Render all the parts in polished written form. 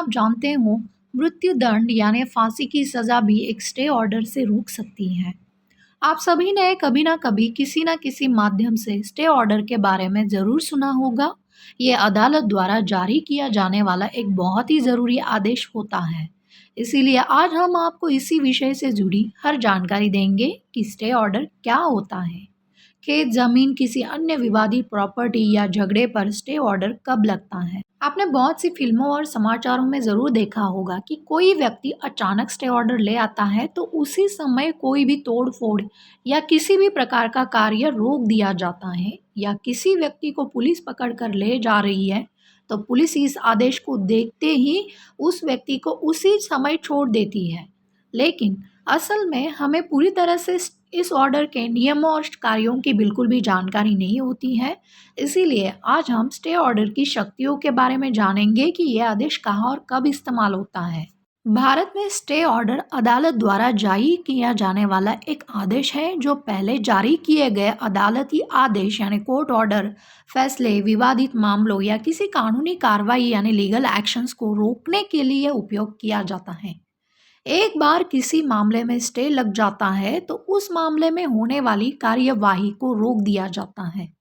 आप जानते हो, मृत्युदंड यानी फांसी की सज़ा भी एक स्टे ऑर्डर से रुक सकती है। आप सभी ने कभी ना कभी किसी न किसी माध्यम से स्टे ऑर्डर के बारे में ज़रूर सुना होगा। ये अदालत द्वारा जारी किया जाने वाला एक बहुत ही ज़रूरी आदेश होता है। इसीलिए आज हम आपको इसी विषय से जुड़ी हर जानकारी देंगे कि स्टे ऑर्डर क्या होता है, खेत, जमीन, किसी अन्य विवादित प्रॉपर्टी या झगड़े पर स्टे ऑर्डर कब लगता है। आपने बहुत सी फिल्मों और समाचारों में ज़रूर देखा होगा कि कोई व्यक्ति अचानक स्टे ऑर्डर ले आता है तो उसी समय कोई भी तोड़-फोड़ या किसी भी प्रकार का कार्य रोक दिया जाता है, या किसी व्यक्ति को पुलिस पकड़ कर ले जा रही है तो पुलिस इस आदेश को देखते ही उस व्यक्ति को उसी समय छोड़ देती है। लेकिन असल में हमें पूरी तरह से इस ऑर्डर के नियमों और कार्यों की बिल्कुल भी जानकारी नहीं होती है। इसीलिए आज हम स्टे ऑर्डर की शक्तियों के बारे में जानेंगे कि यह आदेश कहाँ और कब इस्तेमाल होता है। भारत में स्टे ऑर्डर अदालत द्वारा जारी किया जाने वाला एक आदेश है जो पहले जारी किए गए अदालती आदेश यानी कोर्ट ऑर्डर, फैसले, विवादित मामलों या किसी कानूनी कार्रवाई यानी लीगल एक्शंस को रोकने के लिए उपयोग किया जाता है। एक बार किसी मामले में स्टे लग जाता है तो उस मामले में होने वाली कार्यवाही को रोक दिया जाता है।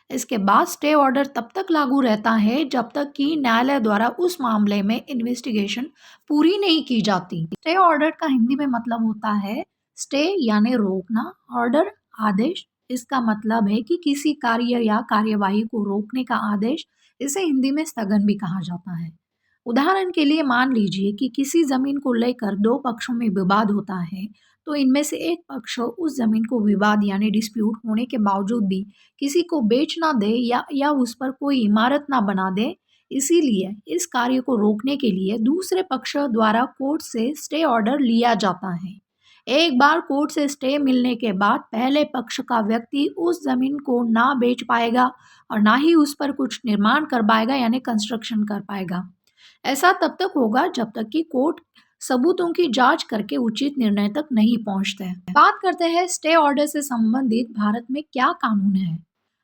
इसके बाद स्टे ऑर्डर तब तक लागू रहता है जब तक कि न्यायालय द्वारा उस मामले में इन्वेस्टिगेशन पूरी नहीं की जाती। स्टे ऑर्डर का हिंदी में मतलब होता है स्टे यानी रोकना, ऑर्डर आदेश। इसका मतलब है कि किसी कार्य या कार्यवाही को रोकने का आदेश। इसे हिंदी में स्थगन भी कहा जाता है। उदाहरण के लिए मान लीजिए कि किसी जमीन को लेकर दो पक्षों में विवाद होता है, तो इनमें से एक पक्ष उस जमीन को विवाद यानी डिस्प्यूट होने के बावजूद भी किसी को बेच ना दे या उस पर कोई इमारत ना बना दे। इसीलिए इस कार्य को रोकने के लिए दूसरे पक्ष द्वारा कोर्ट से स्टे ऑर्डर लिया जाता है। एक बार कोर्ट से स्टे मिलने के बाद पहले पक्ष का व्यक्ति उस जमीन को ना बेच पाएगा और ना ही उस पर कुछ निर्माण कर पाएगा यानी कंस्ट्रक्शन कर पाएगा। ऐसा तब तक होगा जब तक कि कोर्ट सबूतों की जांच करके उचित निर्णय तक नहीं पहुंचते हैं। बात करते हैं स्टे ऑर्डर से संबंधित भारत में क्या कानून है।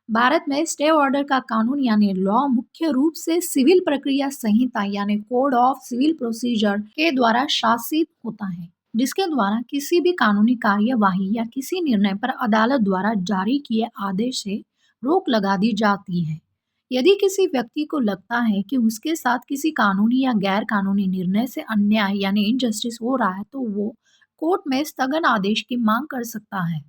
भारत में स्टे ऑर्डर का कानून यानी लॉ मुख्य रूप से सिविल प्रक्रिया संहिता यानी कोड ऑफ सिविल प्रोसीजर के द्वारा शासित होता है, जिसके द्वारा किसी भी कानूनी कार्यवाही या किसी निर्णय पर अदालत द्वारा जारी किए आदेश से रोक लगा दी जाती है। यदि किसी व्यक्ति को लगता है कि उसके साथ किसी कानूनी या गैर कानूनी निर्णय से अन्याय यानी इनजस्टिस हो रहा है तो वो कोर्ट में स्थगन आदेश की मांग कर सकता है।